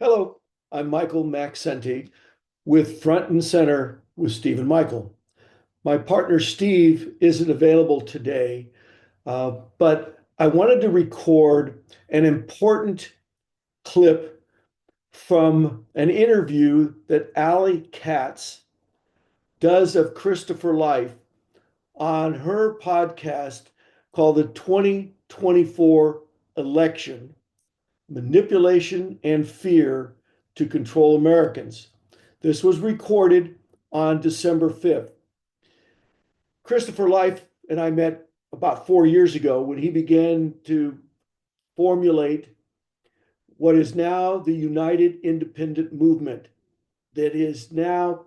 Hello, I'm Michael Maxenti with Front and Center with Steve and Michael. My partner Steve isn't available today, but I wanted to record an important clip from an interview that Alley Katz does of Christopher Life on her podcast called the 2024 Election: Manipulation and Fear to Control Americans. This was recorded on December 5th. Christopher Life and I met about 4 years ago when he began to formulate what is now the United Independent Movement. That is now,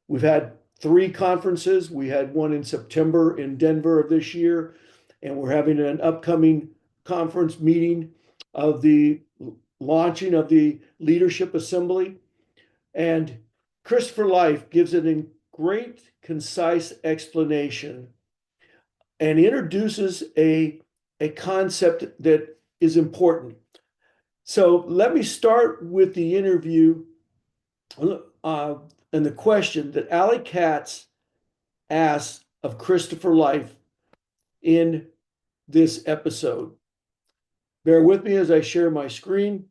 we've had three conferences. We had one in September in Denver of this year, and we're having an upcoming conference meeting of the launching of the Leadership Assembly. And Christopher Life gives it a great, concise explanation and introduces a concept that is important. So let me start with the interview and the question that Alley Katz asks of Christopher Life in this episode. Bear with me as I share my screen.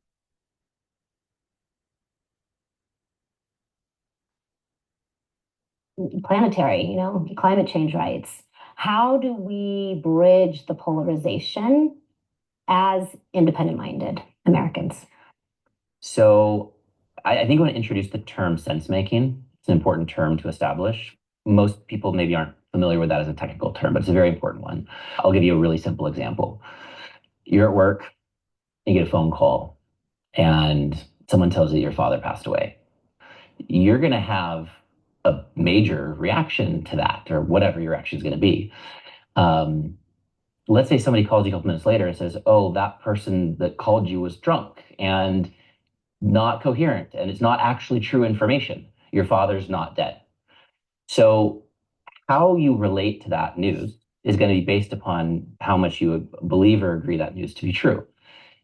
Planetary, climate change rights. How do we bridge the polarization as independent-minded Americans? So I think I want to introduce the term sense making. It's an important term to establish. Most people maybe aren't familiar with that as a technical term, but it's a very important one. I'll give you a really simple example. You're at work, you get a phone call, and someone tells you your father passed away. You're going to have a major reaction to that, or whatever your reaction is going to be. Let's say somebody calls you a couple minutes later and says, oh, that person that called you was drunk and not coherent, and it's not actually true information. Your father's not dead. So how you relate to that news is going to be based upon how much you believe or agree that news to be true.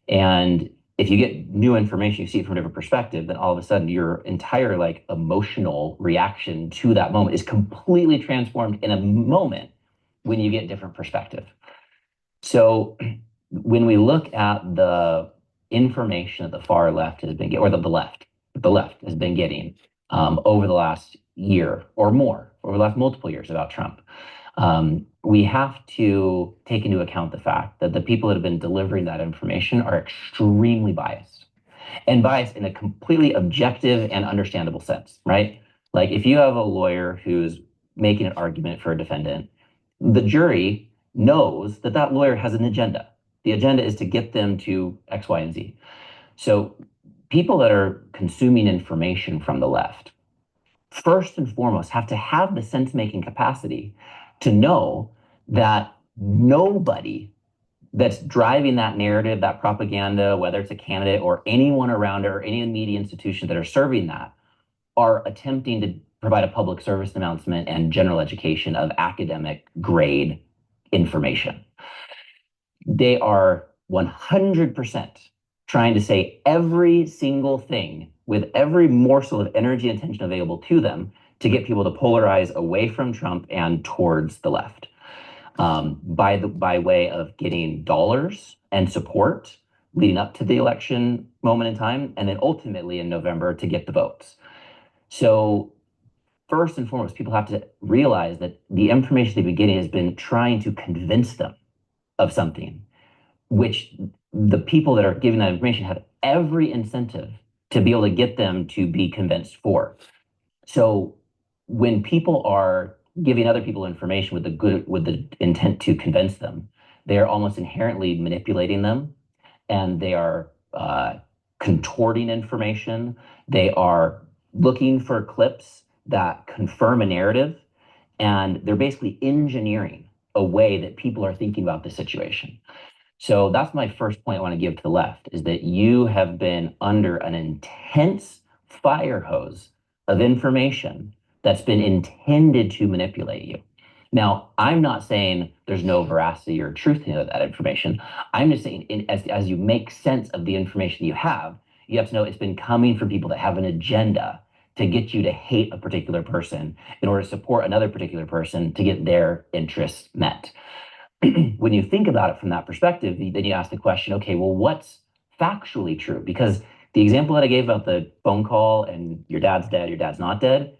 And if you get new information, you see it from a different perspective, then all of a sudden your entire emotional reaction to that moment is completely transformed in a moment when you get different perspective. So when we look at the information that the far left has been getting, or the left has been getting over the last year or more, over the last multiple years about Trump, we have to take into account the fact that the people that have been delivering that information are extremely biased, and biased in a completely objective and understandable sense, right? Like if you have a lawyer who's making an argument for a defendant, the jury knows that that lawyer has an agenda. The agenda is to get them to X, Y, and Z. So people that are consuming information from the left, first and foremost, have to have the sense-making capacity to know that nobody that's driving that narrative, that propaganda, whether it's a candidate or anyone around it or any media institutions that are serving that, are attempting to provide a public service announcement and general education of academic grade information. They are 100% trying to say every single thing with every morsel of energy and attention available to them to get people to polarize away from Trump and towards the left, by way of getting dollars and support leading up to the election moment in time, and then ultimately in November to get the votes. So first and foremost, people have to realize that the information they've been getting has been trying to convince them of something, which the people that are giving that information have every incentive to be able to get them to be convinced for. So when people are giving other people information with the intent to convince them, they are almost inherently manipulating them, and they are contorting information. They are looking for clips that confirm a narrative, and they're basically engineering a way that people are thinking about the situation. So that's my first point I want to give to the left, is that you have been under an intense fire hose of information that's been intended to manipulate you. Now, I'm not saying there's no veracity or truth in that information. I'm just saying, as you make sense of the information you have, You have to know it's been coming from people that have an agenda to get you to hate a particular person in order to support another particular person to get their interests met. When you think about it from that perspective, then you ask the question, okay, well, what's factually true? Because the example that I gave about the phone call and your dad's dead, your dad's not dead,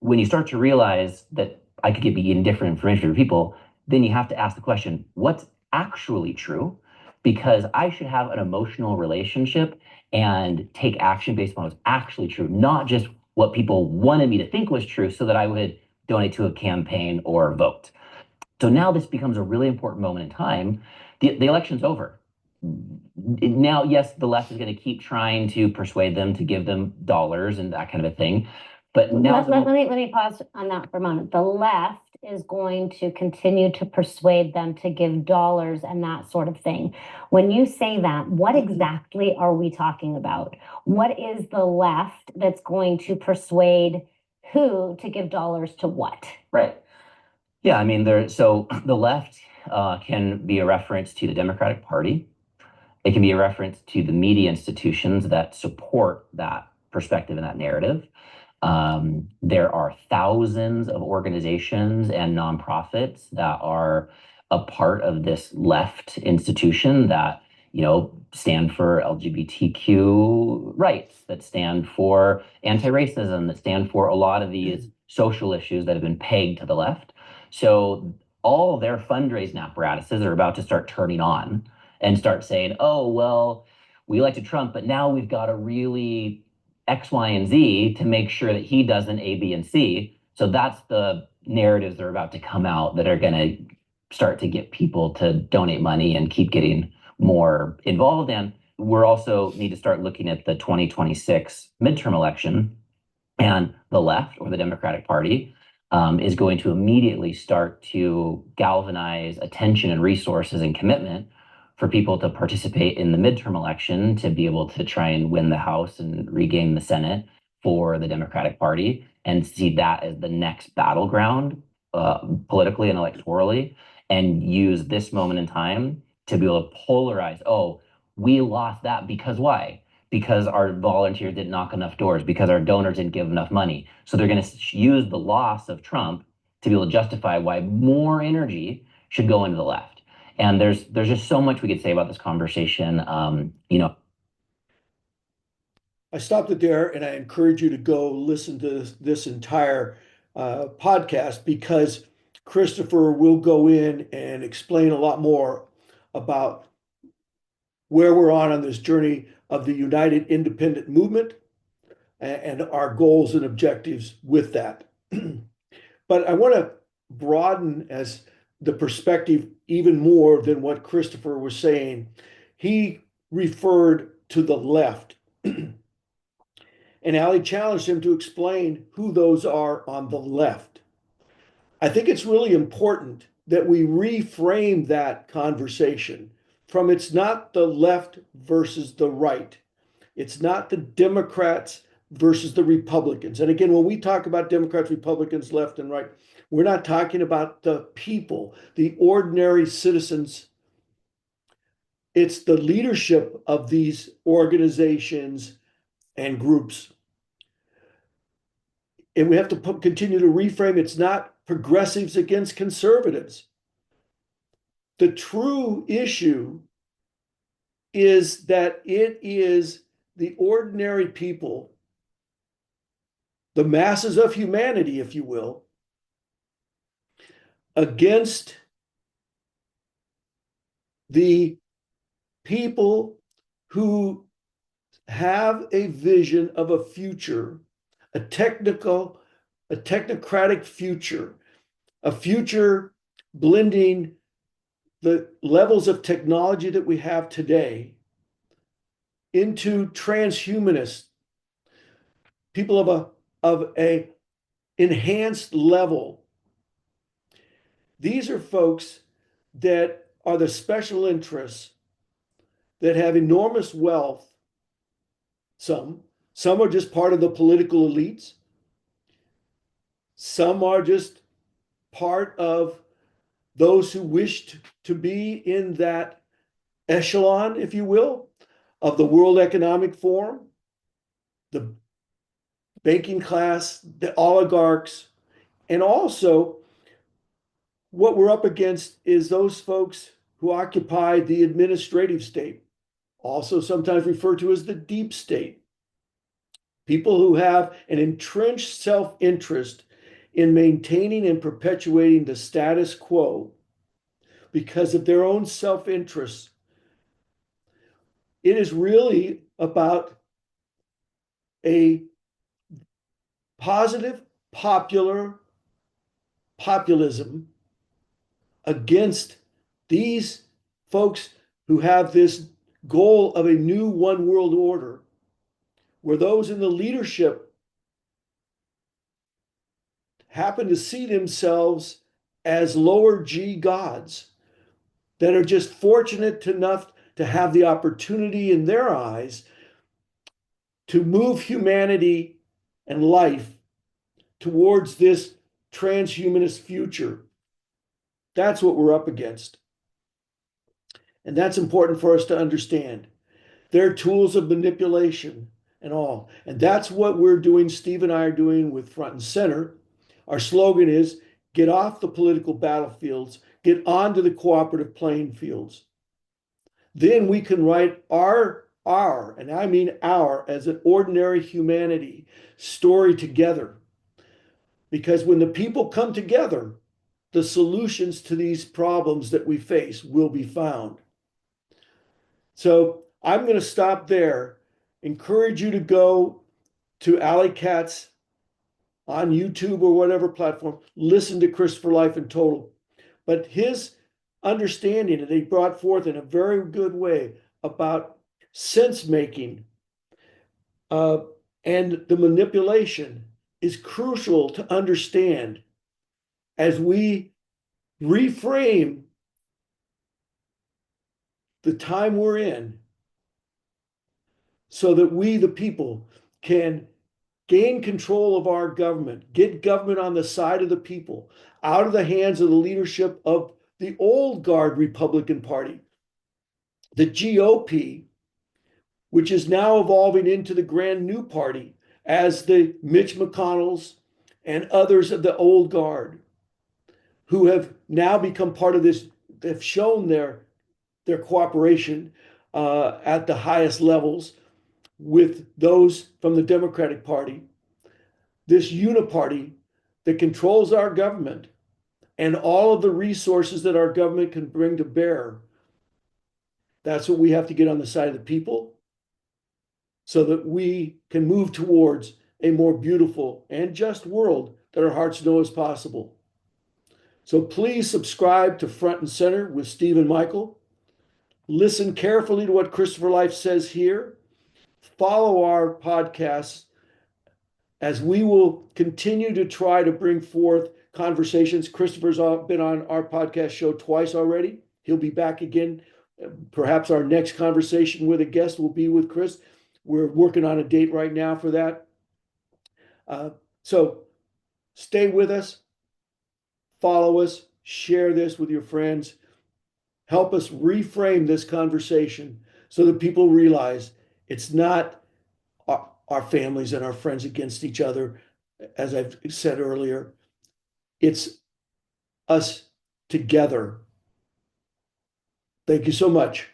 when you start to realize that I could be getting different information from people, then you have to ask the question, what's actually true? Because I should have an emotional relationship and take action based on what's actually true, not just what people wanted me to think was true so that I would donate to a campaign or vote. So now this becomes a really important moment in time. The election's over. Now, yes, the left is going to keep trying to persuade them to give them dollars and that kind of a thing. But now let me pause on that for a moment. The left is going to continue to persuade them to give dollars and that sort of thing. When you say that, what exactly are we talking about? What is the left that's going to persuade who to give dollars to what? Right. Yeah, I mean, so the left can be a reference to the Democratic Party. It can be a reference to the media institutions that support that perspective and that narrative. There are thousands of organizations and nonprofits that are a part of this left institution that, stand for LGBTQ rights, that stand for anti-racism, that stand for a lot of these social issues that have been pegged to the left. So all their fundraising apparatuses are about to start turning on and start saying, oh, well, we elected Trump, but now we've got to really X, Y, and Z to make sure that he doesn't A, B, and C. So that's the narratives that are about to come out that are going to start to get people to donate money and keep getting more involved. And we're also need to start looking at the 2026 midterm election, and the left or the Democratic Party is going to immediately start to galvanize attention and resources and commitment for people to participate in the midterm election to be able to try and win the House and regain the Senate for the Democratic Party, and see that as the next battleground politically and electorally, and use this moment in time to be able to polarize, oh, we lost that because why? Because our volunteers didn't knock enough doors, because our donors didn't give enough money. So they're going to use the loss of Trump to be able to justify why more energy should go into the left. And there's just so much we could say about this conversation. I stopped it there, and I encourage you to go listen to this entire podcast, because Christopher will go in and explain a lot more about where we're on this journey of the United Independent Movement and our goals and objectives with that. But I want to broaden as the perspective even more than what Christopher was saying. He referred to the left, and Ali challenged him to explain who those are on the left. I think it's really important that we reframe that conversation from, it's not the left versus the right. It's not the Democrats versus the Republicans. And again, when we talk about Democrats, Republicans, left and right, we're not talking about the people, the ordinary citizens. It's the leadership of these organizations and groups. And we have to continue to reframe, it's not progressives against conservatives. The true issue is that it is the ordinary people, the masses of humanity, if you will, against the people who have a vision of a future, a technocratic future, a future blending the levels of technology that we have today into transhumanist people of a enhanced level. These are folks that are the special interests that have enormous wealth. Some are just part of the political elites. Some are just part of those who wished to be in that echelon, if you will, of the World Economic Forum, the banking class, the oligarchs, and also what we're up against is those folks who occupy the administrative state, also sometimes referred to as the deep state. People who have an entrenched self-interest in maintaining and perpetuating the status quo because of their own self-interests. It is really about a positive populism against these folks who have this goal of a new one world order, where those in the leadership happen to see themselves as lower G gods that are just fortunate enough to have the opportunity in their eyes to move humanity and life towards this transhumanist future. That's what we're up against. And that's important for us to understand. They're tools of manipulation and all. And that's what we're doing, Steve and I are doing with Front and Center. Our slogan is, get off the political battlefields, get onto the cooperative playing fields. Then we can write our, and I mean our, as an ordinary humanity story together. Because when the people come together, the solutions to these problems that we face will be found. So I'm going to stop there. Encourage you to go to Alley Katz on YouTube or whatever platform. Listen to Christopher Life in Total. But his understanding that he brought forth in a very good way about sense making and the manipulation is crucial to understand as we reframe the time we're in so that we, the people, can gain control of our government, get government on the side of the people, out of the hands of the leadership of the old guard Republican Party, the GOP, which is now evolving into the grand new party as the Mitch McConnells and others of the old guard who have now become part of this, have shown their cooperation at the highest levels with those from the Democratic Party, this uniparty that controls our government and all of the resources that our government can bring to bear. That's what we have to get on the side of the people so that we can move towards a more beautiful and just world that our hearts know is possible. So please subscribe to Front and Center with Steve and Michael. Listen carefully to what Christopher Life says here. Follow our podcasts as we will continue to try to bring forth conversations. Christopher's been on our podcast show twice already. He'll be back again. Perhaps our next conversation with a guest will be with Chris. We're working on a date right now for that. So stay with us, follow us, share this with your friends. Help us reframe this conversation so that people realize it's not our families and our friends against each other, as I've said earlier. It's us together. Thank you so much.